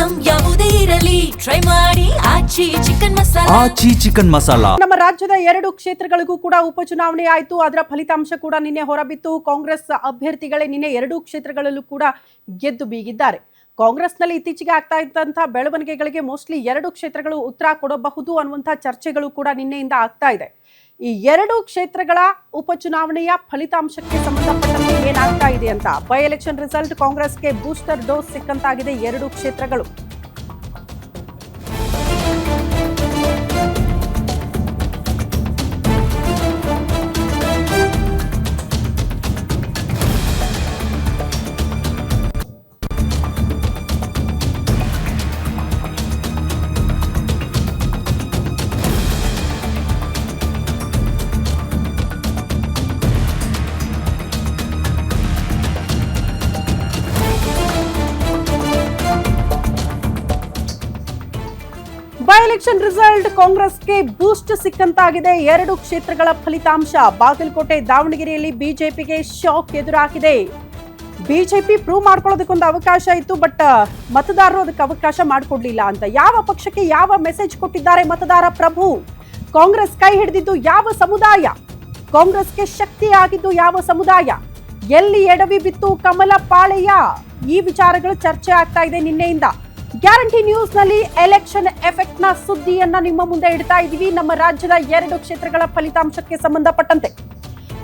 Item ಯಾವುದೇ ಇರಲಿ try ಮಾಡಿ ಆಚಿ ಚಿಕನ್ ಮಸಾಲಾ. ನಮ್ಮ ರಾಜ್ಯದ 2 ಕ್ಷೇತ್ರಗಳಿಗೂ ಕೂಡ ಉಪಚುನಾವಣೆ ಆಯಿತು. ಅದರ ಫಲಿತಾಂಶ ಕೂಡ ನಿನ್ನೆ ಹೊರಬಿತ್ತು. ಕಾಂಗ್ರೆಸ್ ಅಭ್ಯರ್ಥಿಗಳೇ ನಿನ್ನೆ 2 ಕ್ಷೇತ್ರಗಳಲ್ಲೂ ಕೂಡ ಗೆದ್ದು ಬೀಗಿದ್ದಾರೆ. ಕಾಂಗ್ರೆಸ್ನಲ್ಲಿ ಇತ್ತೀಚೆಗೆ ಆಗ್ತಾ ಇದ್ದಂತಹ ಬೆಳವಣಿಗೆಗಳಿಗೆ ಮೋಸ್ಟ್ಲಿ 2 ಕ್ಷೇತ್ರಗಳು ಉತ್ತರ ಕೊಡಬಹುದು ಅನ್ನುವಂತಹ ಚರ್ಚೆಗಳು ಕೂಡ ನಿನ್ನೆಯಿಂದ ಆಗ್ತಾ ಇದೆ. ಈ 2 ಕ್ಷೇತ್ರಗಳ ಉಪಚುನಾವಣೆಯ ಫಲಿತಾಂಶಕ್ಕೆ ಸಂಬಂಧಪಟ್ಟಂತೆ ಏನಾಗ್ತಾ ಇದೆ ಅಂತ ಬೈ ಎಲೆಕ್ಷನ್ ರಿಸಲ್ಟ್ ಕಾಂಗ್ರೆಸ್ಗೆ ಬೂಸ್ಟರ್ ಡೋಸ್ ಸಿಕ್ಕಂತಾಗಿದೆ 2 ಕ್ಷೇತ್ರಗಳು. ಬೈ ಎಲೆಕ್ಷನ್ ರಿಸಲ್ಟ್ ಕಾಂಗ್ರೆಸ್ಗೆ ಬೂಸ್ಟ್ ಸಿಕ್ಕಂತಾಗಿದೆ 2 ಕ್ಷೇತ್ರಗಳ ಫಲಿತಾಂಶ. ಬಾಗಲಕೋಟೆ ದಾವಣಗೆರೆಯಲ್ಲಿ ಬಿಜೆಪಿಗೆ ಶಾಕ್ ಎದುರಾಗಿದೆ. ಬಿಜೆಪಿ ಪ್ರೂವ್ ಮಾಡ್ಕೊಳ್ಳೋದಕ್ಕೊಂದು ಅವಕಾಶ ಇತ್ತು, ಬಟ್ ಮತದಾರರು ಅದಕ್ಕೆ ಅವಕಾಶ ಮಾಡಿಕೊಡ್ಲಿಲ್ಲ ಅಂತ. ಯಾವ ಪಕ್ಷಕ್ಕೆ ಯಾವ ಮೆಸೇಜ್ ಕೊಟ್ಟಿದ್ದಾರೆ ಮತದಾರ ಪ್ರಭು? ಕಾಂಗ್ರೆಸ್ ಕೈ ಹಿಡಿದಿದ್ದು ಯಾವ ಸಮುದಾಯ? ಕಾಂಗ್ರೆಸ್ಗೆ ಶಕ್ತಿ ಆಗಿದ್ದು ಯಾವ ಸಮುದಾಯ? ಎಲ್ಲಿ ಎಡವಿ ಬಿತ್ತು ಕಮಲ ಪಾಳೆಯ? ಈ ವಿಚಾರಗಳು ಚರ್ಚೆ ಆಗ್ತಾ ಇದೆ ನಿನ್ನೆಯಿಂದ. ಗ್ಯಾರಂಟಿ ನ್ಯೂಸ್ ನಲ್ಲಿ ಎಲೆಕ್ಷನ್ ಎಫೆಕ್ಟ್ ನ ಸುದ್ದಿಯನ್ನ ನಿಮ್ಮ ಮುಂದೆ ಇಡ್ತಾ ಇದೀವಿ. ನಮ್ಮ ರಾಜ್ಯದ 2 ಕ್ಷೇತ್ರಗಳ ಫಲಿತಾಂಶಕ್ಕೆ ಸಂಬಂಧಪಟ್ಟಂತೆ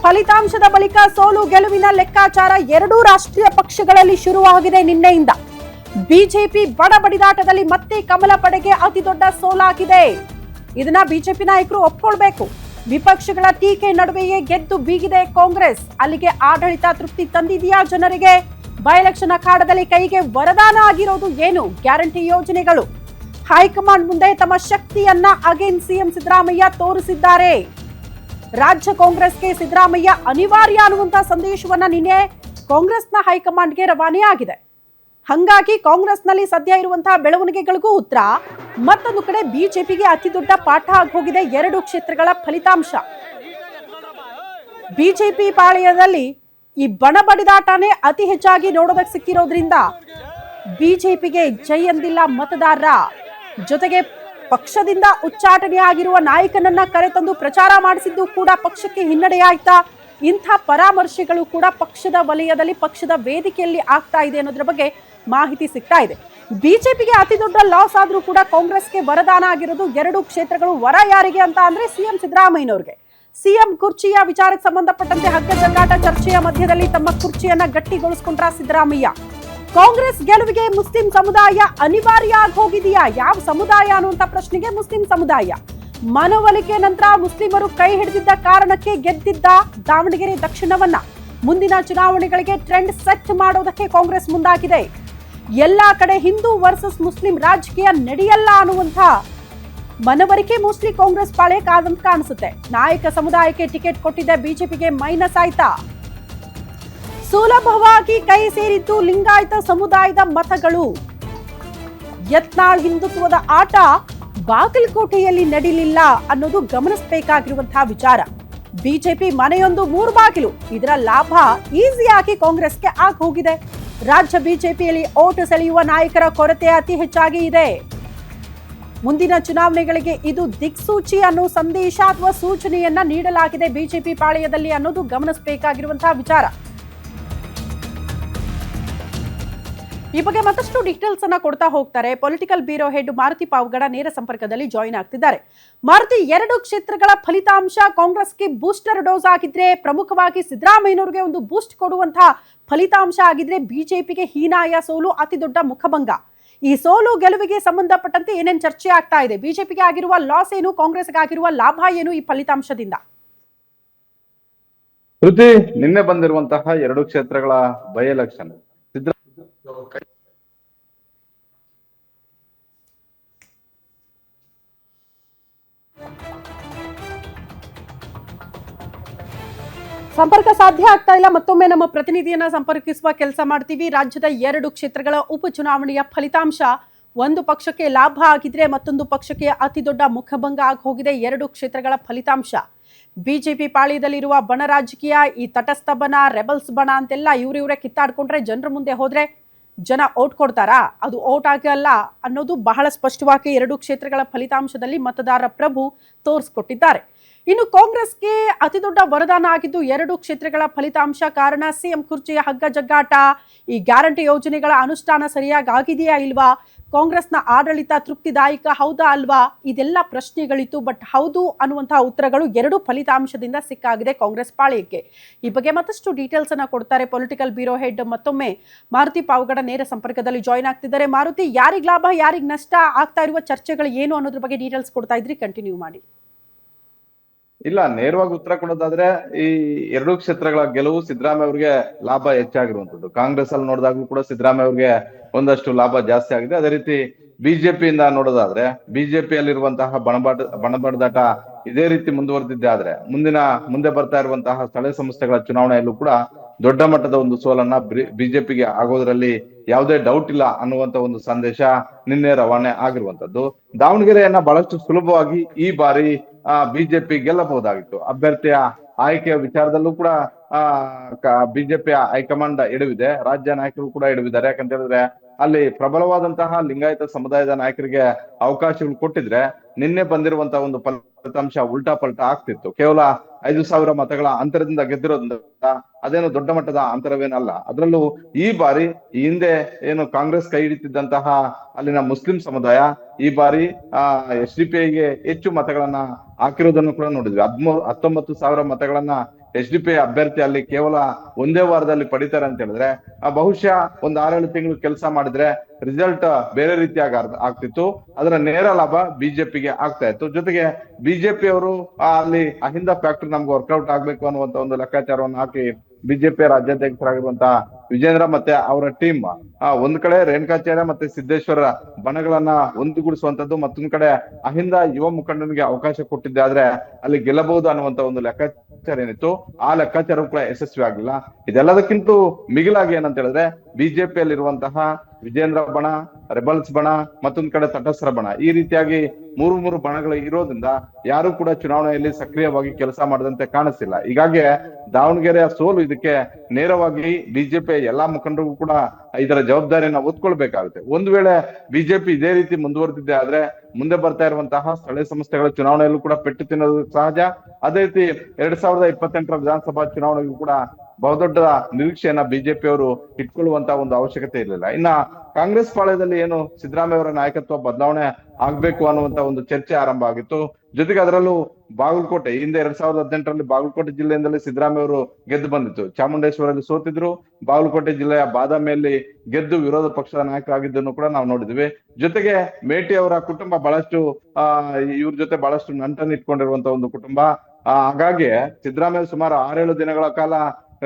ಫಲಿತಾಂಶದ ಬಳಿಕ ಸೋಲು ಗೆಲುವಿನ ಲೆಕ್ಕಾಚಾರ 2 ರಾಷ್ಟ್ರೀಯ ಪಕ್ಷಗಳಲ್ಲಿ ಶುರುವಾಗಿದೆ ನಿನ್ನೆಯಿಂದ. ಬಿಜೆಪಿ ಬಡಬಡಿದಾಟದಲ್ಲಿ ಮತ್ತೆ ಕಮಲ ಪಡೆಗೆ ಅತಿ ದೊಡ್ಡ ಸೋಲಾಗಿದೆ. ಇದನ್ನ ಬಿಜೆಪಿ ನಾಯಕರು ಒಪ್ಕೊಳ್ಬೇಕು. ವಿಪಕ್ಷಗಳ ಟೀಕೆ ನಡುವೆಯೇ ಗೆದ್ದು ಬೀಗಿದೆ ಕಾಂಗ್ರೆಸ್. ಅಲ್ಲಿಗೆ ಆಡಳಿತ ತೃಪ್ತಿ ತಂದಿದೆಯಾ ಜನರಿಗೆ? ಬೈ ಎಲೆಕ್ಷನ್ ಅಖಾಡದಲ್ಲಿ ಕೈಗೆ ವರದಾನ ಆಗಿರೋದು ಏನು? ಗ್ಯಾರಂಟಿ ಯೋಜನೆಗಳು. ಹೈಕಮಾಂಡ್ ಮುಂದೆ ತಮ್ಮ ಶಕ್ತಿಯನ್ನ ಅಗೇನ್ ಸಿಎಂ ಸಿದ್ದರಾಮಯ್ಯ ತೋರಿಸಿದ್ದಾರೆ. ರಾಜ್ಯ ಕಾಂಗ್ರೆಸ್ಗೆ ಸಿದ್ದರಾಮಯ್ಯ ಅನಿವಾರ್ಯ ಅನ್ನುವಂತಹ ಸಂದೇಶವನ್ನ ನಿನ್ನೆ ಕಾಂಗ್ರೆಸ್ನ ಹೈಕಮಾಂಡ್ಗೆ ರವಾನೆ ಆಗಿದೆ. ಹಂಗಾಗಿ ಕಾಂಗ್ರೆಸ್ನಲ್ಲಿ ಸದ್ಯ ಇರುವಂತಹ ಬೆಳವಣಿಗೆಗಳಿಗೂ ಉತ್ತರ. ಮತ್ತೊಂದು ಕಡೆ ಬಿಜೆಪಿಗೆ ಅತಿ ದೊಡ್ಡ ಪಾಠ ಆಗಿ ಹೋಗಿದೆ 2 ಕ್ಷೇತ್ರಗಳ ಫಲಿತಾಂಶ. ಬಿಜೆಪಿ ಪಾಳೆಯದಲ್ಲಿ ಈ ಬಣಬಡಿದಾಟನೇ ಅತಿ ಹೆಚ್ಚಾಗಿ ನೋಡೋದಕ್ಕೆ ಸಿಕ್ಕಿರೋದ್ರಿಂದ ಬಿಜೆಪಿಗೆ ಜೈ ಎಂದಿಲ್ಲ ಮತದಾರರ. ಜೊತೆಗೆ ಪಕ್ಷದಿಂದ ಉಚ್ಚಾಟನೆ ಆಗಿರುವ ನಾಯಕನನ್ನ ಕರೆತಂದು ಪ್ರಚಾರ ಮಾಡಿಸಿದ್ದು ಕೂಡ ಪಕ್ಷಕ್ಕೆ ಹಿನ್ನಡೆಯಾಯ್ತಾ? ಇಂಥ ಪರಾಮರ್ಶೆಗಳು ಕೂಡ ಪಕ್ಷದ ವಲಯದಲ್ಲಿ ಪಕ್ಷದ ವೇದಿಕೆಯಲ್ಲಿ ಆಗ್ತಾ ಇದೆ ಅನ್ನೋದ್ರ ಬಗ್ಗೆ ಮಾಹಿತಿ ಸಿಗ್ತಾ ಇದೆ. ಬಿಜೆಪಿಗೆ ಅತಿ ದೊಡ್ಡ ಲಾಸ್ ಆದ್ರೂ ಕೂಡ ಕಾಂಗ್ರೆಸ್ಗೆ ವರದಾನ ಆಗಿರೋದು 2 ಕ್ಷೇತ್ರಗಳು. ವರ ಯಾರಿಗೆ ಅಂತ ಅಂದ್ರೆ ಸಿಎಂ ಸಿದ್ದರಾಮಯ್ಯನವ್ರಿಗೆ. ಸಿಎಂ ಕುರ್ಚಿಯ ವಿಚಾರಕ್ಕೆ ಸಂಬಂಧಪಟ್ಟಂತೆ ಹಗ್ಗ ಜಗ್ಗಾಟ ಚರ್ಚೆಯ ಮಧ್ಯದಲ್ಲಿ ತಮ್ಮ ಕುರ್ಚಿಯನ್ನ ಗಟ್ಟಿಗೊಳಿಸಿಕೊಂಡ್ರ ಸಿದ್ದರಾಮಯ್ಯ. ಕಾಂಗ್ರೆಸ್ ಗೆಲುವಿಗೆ ಮುಸ್ಲಿಂ ಸಮುದಾಯ ಅನಿವಾರ್ಯ ಆಗಿ ಹೋಗಿದೆಯಾ? ಯಾವ ಸಮುದಾಯ ಅನ್ನುವಂತ ಪ್ರಶ್ನೆಗೆ ಮುಸ್ಲಿಂ ಸಮುದಾಯ. ಮನವೊಲಿಕೆ ನಂತರ ಮುಸ್ಲಿಮರು ಕೈ ಹಿಡಿದಿದ್ದ ಕಾರಣಕ್ಕೆ ಗೆದ್ದಿದ್ದ ದಾವಣಗೆರೆ ದಕ್ಷಿಣವನ್ನ ಮುಂದಿನ ಚುನಾವಣೆಗಳಿಗೆ ಟ್ರೆಂಡ್ ಸೆಟ್ ಮಾಡೋದಕ್ಕೆ ಕಾಂಗ್ರೆಸ್ ಮುಂದಾಗಿದೆ. ಎಲ್ಲಾ ಕಡೆ ಹಿಂದೂ ವರ್ಸಸ್ ಮುಸ್ಲಿಂ ರಾಜಕೀಯ ನಡೆಯಲ್ಲ ಅನ್ನುವಂತ ಮನವರಿಕೆ ಮೋಸ್ಟ್ಲಿ ಕಾಂಗ್ರೆಸ್ ಪಾಳೆಯಕ್ಕಾದಂತ ಕಾಣಿಸುತ್ತೆ. ನಾಯಕ ಸಮುದಾಯಕ್ಕೆ ಟಿಕೆಟ್ ಕೊಟ್ಟಿದ್ದ ಬಿಜೆಪಿಗೆ ಮೈನಸ್ ಆಯ್ತಾ? ಸುಲಭವಾಗಿ ಕೈ ಸೇರಿದ್ದು ಲಿಂಗಾಯತ ಸಮುದಾಯದ ಮತಗಳು. ಯತ್ನಾಳ್ ಹಿಂದುತ್ವದ ಆಟ ಬಾಗಲಕೋಟೆಯಲ್ಲಿ ನಡೀಲಿಲ್ಲ ಅನ್ನೋದು ಗಮನಿಸಬೇಕಾಗಿರುವಂತಹ ವಿಚಾರ. ಬಿಜೆಪಿ ಮನೆಯೊಂದು 3 ಬಾಗಿಲು. ಇದರ ಲಾಭ ಈಸಿಯಾಗಿ ಕಾಂಗ್ರೆಸ್ಗೆ ಆಗಿ ಹೋಗಿದೆ. ರಾಜ್ಯ ಬಿಜೆಪಿಯಲ್ಲಿ ಓಟು ಸೆಳೆಯುವ ನಾಯಕರ ಕೊರತೆ ಅತಿ ಹೆಚ್ಚಾಗಿ ಇದೆ. ಮುಂದಿನ ಚುನಾವಣೆಗಳಿಗೆ ಇದು ದಿಕ್ಸೂಚಿ ಅನ್ನೋ ಸಂದೇಶ ಅಥವಾ ಸೂಚನೆಯನ್ನ ನೀಡಲಾಗಿದೆ ಬಿಜೆಪಿ ಪಾಳೆಯದಲ್ಲಿ ಅನ್ನೋದು ಗಮನಿಸಬೇಕಾಗಿರುವಂತಹ ವಿಚಾರ. ಈ ಬಗ್ಗೆ ಮತ್ತಷ್ಟು ಡೀಟೇಲ್ಸ್ ಅನ್ನ ಕೊಡ್ತಾ ಹೋಗ್ತಾರೆ political bureau head Maruti Pavagada ನೇರ ಸಂಪರ್ಕದಲ್ಲಿ ಜಾಯಿನ್ ಆಗ್ತಿದ್ದಾರೆ. ಮಾರುತಿ, 2 ಕ್ಷೇತ್ರಗಳ ಫಲಿತಾಂಶ ಕಾಂಗ್ರೆಸ್ಗೆ ಬೂಸ್ಟರ್ ಡೋಸ್ ಆಗಿದ್ರೆ, ಪ್ರಮುಖವಾಗಿ ಸಿದ್ದರಾಮಯ್ಯನವರಿಗೆ ಒಂದು ಬೂಸ್ಟ್ ಕೊಡುವಂತಹ ಫಲಿತಾಂಶ ಆಗಿದ್ರೆ, ಬಿಜೆಪಿಗೆ ಹೀನಾಯ ಸೋಲು, ಅತಿ ದೊಡ್ಡ ಮುಖಭಂಗ. ಈ ಸೋಲು ಗೆಲುವಿಗೆ ಸಂಬಂಧಪಟ್ಟಂತೆ ಏನೇನು ಚರ್ಚೆ ಆಗ್ತಾ ಇದೆ? ಬಿಜೆಪಿಗೆ ಆಗಿರುವ ಲಾಸ್ ಏನು, ಕಾಂಗ್ರೆಸ್ಗೆ ಆಗಿರುವ ಲಾಭ ಏನು ಈ ಫಲಿತಾಂಶದಿಂದ? ನಿನ್ನೆ ಬಂದಿರುವಂತಹ 2 ಕ್ಷೇತ್ರಗಳ ಬೈ ಎಲೆಕ್ಷನ್ ಸಂಪರ್ಕ ಸಾಧ್ಯ ಆಗ್ತಾ ಇಲ್ಲ. ಮತ್ತೊಮ್ಮೆ ನಮ್ಮ ಪ್ರತಿನಿಧಿಯನ್ನ ಸಂಪರ್ಕಿಸುವ ಕೆಲಸ ಮಾಡ್ತೀವಿ. ರಾಜ್ಯದ 2 ಕ್ಷೇತ್ರಗಳ ಉಪಚುನಾವಣೆಯ ಫಲಿತಾಂಶ ಒಂದು ಪಕ್ಷಕ್ಕೆ ಲಾಭ ಆಗಿದ್ರೆ ಮತ್ತೊಂದು ಪಕ್ಷಕ್ಕೆ ಅತಿ ದೊಡ್ಡ ಮುಖಭಂಗ ಆಗಿ ಹೋಗಿದೆ 2 ಕ್ಷೇತ್ರಗಳ ಫಲಿತಾಂಶ. ಬಿಜೆಪಿ ಪಾಳ್ಯದಲ್ಲಿರುವ ಬಣ ರಾಜಕೀಯ, ಈ ತಟಸ್ಥ ಬಣ, ರೆಬಲ್ಸ್ ಬಣ ಅಂತೆಲ್ಲ ಇವರೇ ಕಿತ್ತಾಡ್ಕೊಂಡ್ರೆ ಜನರ ಮುಂದೆ ಹೋದ್ರೆ ಜನ ಓಟ್ ಕೊಡ್ತಾರಾ, ಅದು ಓಟ್ ಆಗಲ್ಲ ಅನ್ನೋದು ಬಹಳ ಸ್ಪಷ್ಟವಾಗಿ ಎರಡು ಕ್ಷೇತ್ರಗಳ ಫಲಿತಾಂಶದಲ್ಲಿ ಮತದಾರರ ಪ್ರಭು ತೋರಿಸ್ಕೊಟ್ಟಿದ್ದಾರೆ. ಇನ್ನು ಕಾಂಗ್ರೆಸ್ಗೆ ಅತಿ ದೊಡ್ಡ ವರದಾನ ಆಗಿದ್ದು ಎರಡು ಕ್ಷೇತ್ರಗಳ ಫಲಿತಾಂಶ. ಕಾರಣ ಸಿಎಂ ಕುರ್ಚಿಯ ಹಗ್ಗ ಜಗ್ಗಾಟ, ಈ ಗ್ಯಾರಂಟಿ ಯೋಜನೆಗಳ ಅನುಷ್ಠಾನ ಸರಿಯಾಗಿ ಆಗಿದೆಯಾ ಇಲ್ವಾ, ಕಾಂಗ್ರೆಸ್ನ ಆಡಳಿತ ತೃಪ್ತಿದಾಯಕ ಹೌದಾ ಅಲ್ವಾ, ಇದೆಲ್ಲ ಪ್ರಶ್ನೆಗಳಿತ್ತು. ಬಟ್ ಹೌದು ಅನ್ನುವಂತಹ ಉತ್ತರಗಳು ಎರಡು ಫಲಿತಾಂಶದಿಂದ ಸಿಕ್ಕಾಗಿದೆ ಕಾಂಗ್ರೆಸ್ ಪಾಳ್ಯಕ್ಕೆ. ಈ ಬಗ್ಗೆ ಮತ್ತಷ್ಟು ಡೀಟೇಲ್ಸ್ ಅನ್ನ ಕೊಡ್ತಾರೆ ಪೊಲಿಟಿಕಲ್ ಬ್ಯೂರೋ ಹೆಡ್ ಮತ್ತೊಮ್ಮೆ ಮಾರುತಿ ಪಾವಗಡ ನೇರ ಸಂಪರ್ಕದಲ್ಲಿ ಜಾಯಿನ್ ಆಗ್ತಿದ್ದಾರೆ. ಮಾರುತಿ, ಯಾರಿಗ್ ಲಾಭ ಯಾರಿಗ್ ನಷ್ಟ, ಆಗ್ತಾ ಇರುವ ಚರ್ಚೆಗಳು ಏನು ಅನ್ನೋದ್ರ ಬಗ್ಗೆ ಡೀಟೇಲ್ಸ್ ಕೊಡ್ತಾ ಇದ್ರಿ, ಕಂಟಿನ್ಯೂ ಮಾಡಿ. ಇಲ್ಲ, ನೇರವಾಗಿ ಉತ್ತರ ಕೊಡೋದಾದ್ರೆ ಈ ಎರಡೂ ಕ್ಷೇತ್ರಗಳ ಗೆಲುವು ಸಿದ್ದರಾಮಯ್ಯ ಅವ್ರಿಗೆ ಲಾಭ ಹೆಚ್ಚಾಗಿರುವಂತದ್ದು. ಕಾಂಗ್ರೆಸ್ ಅಲ್ಲಿ ನೋಡಿದಾಗ್ಲೂ ಕೂಡ ಸಿದ್ದರಾಮಯ್ಯ ಅವ್ರಿಗೆ ಒಂದಷ್ಟು ಲಾಭ ಜಾಸ್ತಿ ಆಗಿದೆ. ಅದೇ ರೀತಿ ಬಿಜೆಪಿಯಿಂದ ನೋಡೋದಾದ್ರೆ ಬಿಜೆಪಿಯಲ್ಲಿರುವಂತಹ ಬಣಬಡಿದಾಟ ಇದೇ ರೀತಿ ಮುಂದುವರೆದಿದ್ದೆ ಆದ್ರೆ ಮುಂದೆ ಬರ್ತಾ ಇರುವಂತಹ ಸ್ಥಳೀಯ ಸಂಸ್ಥೆಗಳ ಚುನಾವಣೆಯಲ್ಲೂ ಕೂಡ ದೊಡ್ಡ ಮಟ್ಟದ ಒಂದು ಸೋಲನ್ನ ಬಿಜೆಪಿಗೆ ಆಗೋದ್ರಲ್ಲಿ ಯಾವುದೇ ಡೌಟ್ ಇಲ್ಲ ಅನ್ನುವಂತ ಒಂದು ಸಂದೇಶ ನಿನ್ನೆ ರವಾನೆ ಆಗಿರುವಂತದ್ದು. ದಾವಣಗೆರೆಯನ್ನ ಬಹಳಷ್ಟು ಸುಲಭವಾಗಿ ಈ ಬಾರಿ ಬಿಜೆಪಿ ಗೆಲ್ಲಬಹುದಾಗಿತ್ತು. ಅಭ್ಯರ್ಥಿಯ ಆಯ್ಕೆಯ ವಿಚಾರದಲ್ಲೂ ಕೂಡ ಬಿಜೆಪಿಯ ಹೈಕಮಾಂಡ್ ಎಡವಿದೆ, ರಾಜ್ಯ ನಾಯಕರು ಕೂಡ ಎಡವಿದ್ದಾರೆ. ಯಾಕಂತ ಹೇಳಿದ್ರೆ ಅಲ್ಲಿ ಪ್ರಬಲವಾದಂತಹ ಲಿಂಗಾಯತ ಸಮುದಾಯದ ನಾಯಕರಿಗೆ ಅವಕಾಶಗಳು ಕೊಟ್ಟಿದ್ರೆ ನಿನ್ನೆ ಬಂದಿರುವಂತಹ ಒಂದು ಫಲಿತಾಂಶ ಉಲ್ಟಾ ಪಲ್ಟಾ ಆಗ್ತಿತ್ತು. ಕೇವಲ 5,000 ಮತಗಳ ಅಂತರದಿಂದ ಗೆದ್ದಿರೋದ್ರಿಂದ ಅದೇನು ದೊಡ್ಡ ಮಟ್ಟದ ಅಂತರವೇನಲ್ಲ. ಅದರಲ್ಲೂ ಈ ಬಾರಿ ಹಿಂದೆ ಏನು ಕಾಂಗ್ರೆಸ್ ಕೈ ಹಿಡಿತಿದ್ದಂತಹ ಅಲ್ಲಿನ ಮುಸ್ಲಿಂ ಸಮುದಾಯ ಈ ಬಾರಿ SDPIಗೆ ಹೆಚ್ಚು ಮತಗಳನ್ನ ಹಾಕಿರೋದನ್ನು ಕೂಡ ನೋಡಿದ್ವಿ. 19,000 ಮತಗಳನ್ನ SDPI ಅಭ್ಯರ್ಥಿ ಅಲ್ಲಿ ಕೇವಲ ಒಂದೇ ವಾರದಲ್ಲಿ ಪಡಿತಾರೆ ಅಂತ ಹೇಳಿದ್ರೆ ಬಹುಶಃ ಒಂದು 6-7 ತಿಂಗಳು ಕೆಲಸ ಮಾಡಿದ್ರೆ ರಿಸಲ್ಟ್ ಬೇರೆ ರೀತಿಯಾಗಿ ಆಗ್ತಿತ್ತು. ಅದರ ನೇರ ಲಾಭ ಬಿಜೆಪಿಗೆ ಆಗ್ತಾ ಇತ್ತು. ಜೊತೆಗೆ ಬಿಜೆಪಿ ಅವರು ಅಲ್ಲಿ ಅಹಿಂದ ಫ್ಯಾಕ್ಟರಿ ನಮ್ಗೆ ವರ್ಕೌಟ್ ಆಗ್ಬೇಕು ಅನ್ನುವಂತ ಒಂದು ಲೆಕ್ಕಾಚಾರವನ್ನು ಹಾಕಿ ಬಿಜೆಪಿ ರಾಜ್ಯಾಧ್ಯಕ್ಷರಾಗಿರುವಂತಹ ವಿಜೇಂದ್ರ ಮತ್ತೆ ಅವರ ಟೀಮ್ ಒಂದ್ ಕಡೆ ರೇಣುಕಾಚಾರ್ಯ ಮತ್ತೆ ಸಿದ್ದೇಶ್ವರ ಬಣಗಳನ್ನ ಒಂದುಗೂಡಿಸುವಂತದ್ದು, ಮತ್ತೊಂದ್ ಕಡೆ ಅಹಿಂದ ಯುವ ಮುಖಂಡನಿಗೆ ಅವಕಾಶ ಕೊಟ್ಟಿದ್ದೆ ಆದ್ರೆ ಅಲ್ಲಿ ಗೆಲ್ಲಬಹುದು ಅನ್ನುವಂತ ಒಂದು ಲೆಕ್ಕಾಚಾರ ಏನಿತ್ತು, ಆ ಲೆಕ್ಕಾಚಾರ ಕೂಡ ಯಶಸ್ವಿ ಆಗಿಲ್ಲ. ಇದೆಲ್ಲದಕ್ಕಿಂತ ಮಿಗಿಲಾಗಿ ಏನಂತ ಹೇಳಿದ್ರೆ ಬಿಜೆಪಿಯಲ್ಲಿರುವಂತಹ ವಿಜೇಂದ್ರ ಬಣ, ರೆಬಲ್ಸ್ ಬಣ, ಮತ್ತೊಂದ್ ಕಡೆ ತಟಸ್ಥರ ಬಣ, ಈ ರೀತಿಯಾಗಿ ಮೂರು ಬಣಗಳು ಇರೋದ್ರಿಂದ ಯಾರು ಕೂಡ ಚುನಾವಣೆಯಲ್ಲಿ ಸಕ್ರಿಯವಾಗಿ ಕೆಲಸ ಮಾಡದಂತೆ ಕಾಣಿಸ್ತಿಲ್ಲ. ಹೀಗಾಗಿ ದಾವಣಗೆರೆಯ ಸೋಲು ಇದಕ್ಕೆ ನೇರವಾಗಿ ಬಿಜೆಪಿ ಎಲ್ಲಾ ಮುಖಂಡರಿಗೂ ಕೂಡ ಇದರ ಜವಾಬ್ದಾರಿಯನ್ನ ಹೊತ್ಕೊಳ್ಬೇಕಾಗುತ್ತೆ. ಒಂದು ವೇಳೆ ಬಿಜೆಪಿ ಇದೇ ರೀತಿ ಮುಂದುವರೆದಿದ್ದೆ ಆದ್ರೆ ಮುಂದೆ ಬರ್ತಾ ಇರುವಂತಹ ಸ್ಥಳೀಯ ಸಂಸ್ಥೆಗಳ ಚುನಾವಣೆಯಲ್ಲೂ ಕೂಡ ಪೆಟ್ಟು ತಿನ್ನೋದು ಸಹಜ. ಅದೇ ರೀತಿ 2028ರ ವಿಧಾನಸಭಾ ಚುನಾವಣೆಗೂ ಕೂಡ ಬಹುದೊಡ್ಡ ನಿರೀಕ್ಷೆಯನ್ನ ಬಿಜೆಪಿ ಅವರು ಇಟ್ಕೊಳ್ಳುವಂತ ಒಂದು ಅವಶ್ಯಕತೆ ಇರಲಿಲ್ಲ. ಇನ್ನ ಕಾಂಗ್ರೆಸ್ ಪಾಳ್ಯದಲ್ಲಿ ಏನು ಸಿದ್ದರಾಮಯ್ಯ ಅವರ ನಾಯಕತ್ವ ಬದಲಾವಣೆ ಆಗ್ಬೇಕು ಅನ್ನುವಂತ ಒಂದು ಚರ್ಚೆ ಆರಂಭ ಆಗಿತ್ತು. ಜೊತೆಗೆ ಅದರಲ್ಲೂ ಬಾಗಲಕೋಟೆ ಹಿಂದೆ 2018ರಲ್ಲಿ ಬಾಗಲಕೋಟೆ ಜಿಲ್ಲೆಯಿಂದಲೇ ಸಿದ್ದರಾಮಯ್ಯ ಅವರು ಗೆದ್ದು ಬಂದಿತ್ತು. ಚಾಮುಂಡೇಶ್ವರಲ್ಲಿ ಸೋತಿದ್ರು, ಬಾಗಲಕೋಟೆ ಜಿಲ್ಲೆಯ ಬಾದಾಮಿಯಲ್ಲಿ ಗೆದ್ದು ವಿರೋಧ ಪಕ್ಷದ ನಾಯಕರಾಗಿದ್ದನ್ನು ಕೂಡ ನಾವು ನೋಡಿದ್ವಿ. ಜೊತೆಗೆ ಮೇಟಿ ಅವರ ಕುಟುಂಬ ಬಹಳಷ್ಟು ಇವ್ರ ಜೊತೆ ಬಹಳಷ್ಟು ನಂಟನ್ನು ಇಟ್ಕೊಂಡಿರುವಂತ ಒಂದು ಕುಟುಂಬ. ಹಾಗಾಗಿ ಸಿದ್ದರಾಮಯ್ಯ ಸುಮಾರು 6-7 ದಿನಗಳ ಕಾಲ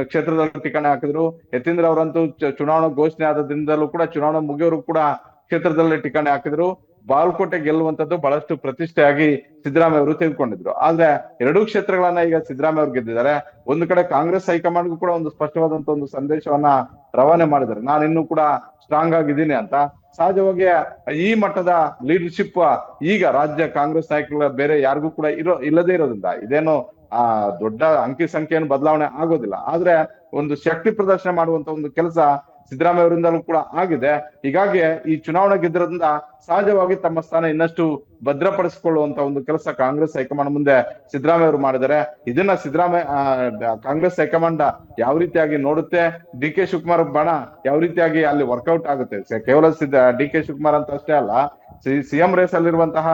ಕ್ಷೇತ್ರದಲ್ಲಿ ಠಿಕಾಣೆ ಹಾಕಿದ್ರು. ಯತೀಂದ್ರ ಅವರಂತೂ ಚುನಾವಣಾ ಘೋಷಣೆ ಆದ ದಿನದಲ್ಲೂ ಕೂಡ ಚುನಾವಣಾ ಮುಗಿಯೋರು ಕೂಡ ಕ್ಷೇತ್ರದಲ್ಲಿ ಠಿಕಾಣೆ ಹಾಕಿದ್ರು. ಬಾಗಲಕೋಟೆ ಗೆಲ್ಲುವಂತದ್ದು ಬಹಳಷ್ಟು ಪ್ರತಿಷ್ಠೆಯಾಗಿ ಸಿದ್ದರಾಮಯ್ಯ ಅವರು ತೆಗೆದುಕೊಂಡಿದ್ರು. ಆದ್ರೆ ಎರಡೂ ಕ್ಷೇತ್ರಗಳನ್ನ ಈಗ ಸಿದ್ದರಾಮಯ್ಯ ಅವರು ಗೆದ್ದಿದ್ದಾರೆ. ಒಂದು ಕಡೆ ಕಾಂಗ್ರೆಸ್ ಹೈಕಮಾಂಡ್ಗೂ ಕೂಡ ಒಂದು ಸ್ಪಷ್ಟವಾದಂತ ಒಂದು ಸಂದೇಶವನ್ನ ರವಾನೆ ಮಾಡಿದ್ದಾರೆ, ನಾನು ಇನ್ನೂ ಕೂಡ ಸ್ಟ್ರಾಂಗ್ ಆಗಿದ್ದೀನಿ ಅಂತ. ಸಹಜವಾಗಿ ಈ ಮಟ್ಟದ ಲೀಡರ್ಶಿಪ್ ಈಗ ರಾಜ್ಯ ಕಾಂಗ್ರೆಸ್ ನಾಯಕರುಗಳ ಬೇರೆ ಯಾರಿಗೂ ಕೂಡ ಇಲ್ಲದೇ ಇರೋದ್ರಿಂದ ಇದೇನು ದೊಡ್ಡ ಅಂಕಿ ಸಂಖ್ಯೆಯನ್ನು ಬದಲಾವಣೆ ಆಗೋದಿಲ್ಲ. ಆದ್ರೆ ಒಂದು ಶಕ್ತಿ ಪ್ರದರ್ಶನ ಮಾಡುವಂತ ಒಂದು ಕೆಲಸ ಸಿದ್ದರಾಮಯ್ಯ ಅವರಿಂದಲೂ ಕೂಡ ಆಗಿದೆ. ಹೀಗಾಗಿ ಈ ಚುನಾವಣೆ ಗೆದ್ದಿರೋದ್ರಿಂದ ಸಹಜವಾಗಿ ತಮ್ಮ ಸ್ಥಾನ ಇನ್ನಷ್ಟು ಭದ್ರಪಡಿಸಿಕೊಳ್ಳುವಂತ ಒಂದು ಕೆಲಸ ಕಾಂಗ್ರೆಸ್ ಹೈಕಮಾಂಡ್ ಮುಂದೆ ಸಿದ್ದರಾಮಯ್ಯ ಅವರು ಮಾಡಿದ್ದಾರೆ. ಇದನ್ನ ಕಾಂಗ್ರೆಸ್ ಹೈಕಮಾಂಡ್ ಯಾವ ರೀತಿಯಾಗಿ ನೋಡುತ್ತೆ, DK ಶಿವಕುಮಾರ್ ಬಣ ಯಾವ ರೀತಿಯಾಗಿ ಅಲ್ಲಿ ವರ್ಕೌಟ್ ಆಗುತ್ತೆ, ಕೇವಲ DK ಶಿವಕುಮಾರ್ ಅಂತ ಅಷ್ಟೇ ಅಲ್ಲ, ಸಿಎಂ ರೇಸ್ ಅಲ್ಲಿರುವಂತಹ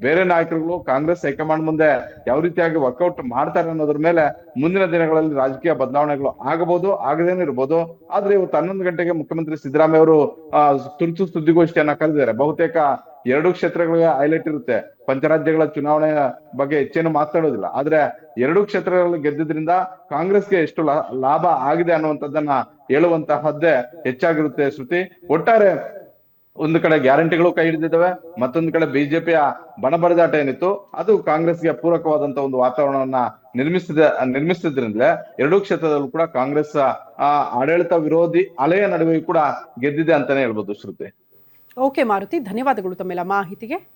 ಬೇರೆ ನಾಯಕರುಗಳು ಕಾಂಗ್ರೆಸ್ ಹೈಕಮಾಂಡ್ ಮುಂದೆ ಯಾವ ರೀತಿಯಾಗಿ ವರ್ಕೌಟ್ ಮಾಡ್ತಾರೆ ಅನ್ನೋದ್ರ ಮೇಲೆ ಮುಂದಿನ ದಿನಗಳಲ್ಲಿ ರಾಜಕೀಯ ಬದಲಾವಣೆಗಳು ಆಗಬಹುದು, ಆಗದೇನೂ ಇರ್ಬೋದು. ಆದ್ರೆ ಇವತ್ತು 11 ಗಂಟೆಗೆ ಮುಖ್ಯಮಂತ್ರಿ ಸಿದ್ದರಾಮಯ್ಯ ಅವರು ತುರ್ತು ಸುದ್ದಿಗೋಷ್ಠಿಯನ್ನ ಕರೆದಿದ್ದಾರೆ. ಬಹುತೇಕ ಎರಡೂ ಕ್ಷೇತ್ರಗಳಿಗೆ ಹೈಲೈಟ್ ಇರುತ್ತೆ, ಪಂಚರಾಜ್ಯಗಳ ಚುನಾವಣೆಯ ಬಗ್ಗೆ ಹೆಚ್ಚೇನು ಮಾತಾಡೋದಿಲ್ಲ. ಆದ್ರೆ ಎರಡೂ ಕ್ಷೇತ್ರಗಳಲ್ಲಿ ಗೆದ್ದಿದ್ರಿಂದ ಕಾಂಗ್ರೆಸ್ಗೆ ಎಷ್ಟು ಲಾಭ ಆಗಿದೆ ಅನ್ನುವಂಥದ್ದನ್ನ ಹೇಳುವಂತಹದ್ದೇ ಹೆಚ್ಚಾಗಿರುತ್ತೆ. ಶ್ರುತಿ, ಒಟ್ಟಾರೆ ಒಂದು ಕಡೆ ಗ್ಯಾರಂಟಿಗಳು ಕೈ ಹಿಡಿದಿದ್ದಾವೆ, ಮತ್ತೊಂದು ಕಡೆ ಬಿಜೆಪಿಯ ಬಣಬಡಿದಾಟ ಏನಿತ್ತು ಅದು ಕಾಂಗ್ರೆಸ್ಗೆ ಪೂರಕವಾದಂತ ಒಂದು ವಾತಾವರಣವನ್ನ ನಿರ್ಮಿಸಿದ್ರಿಂದಲೇ ಎರಡೂ ಕ್ಷೇತ್ರದಲ್ಲೂ ಕೂಡ ಕಾಂಗ್ರೆಸ್ ಆಡಳಿತ ವಿರೋಧಿ ಅಲೆಯ ನಡುವೆಯೂ ಕೂಡ ಗೆದ್ದಿದೆ ಅಂತಾನೆ ಹೇಳ್ಬೋದು. ಶ್ರುತಿ. ಓಕೆ ಮಾರುತಿ, ಧನ್ಯವಾದಗಳು ತಮ್ಮೆಲ್ಲ ಮಾಹಿತಿಗೆ.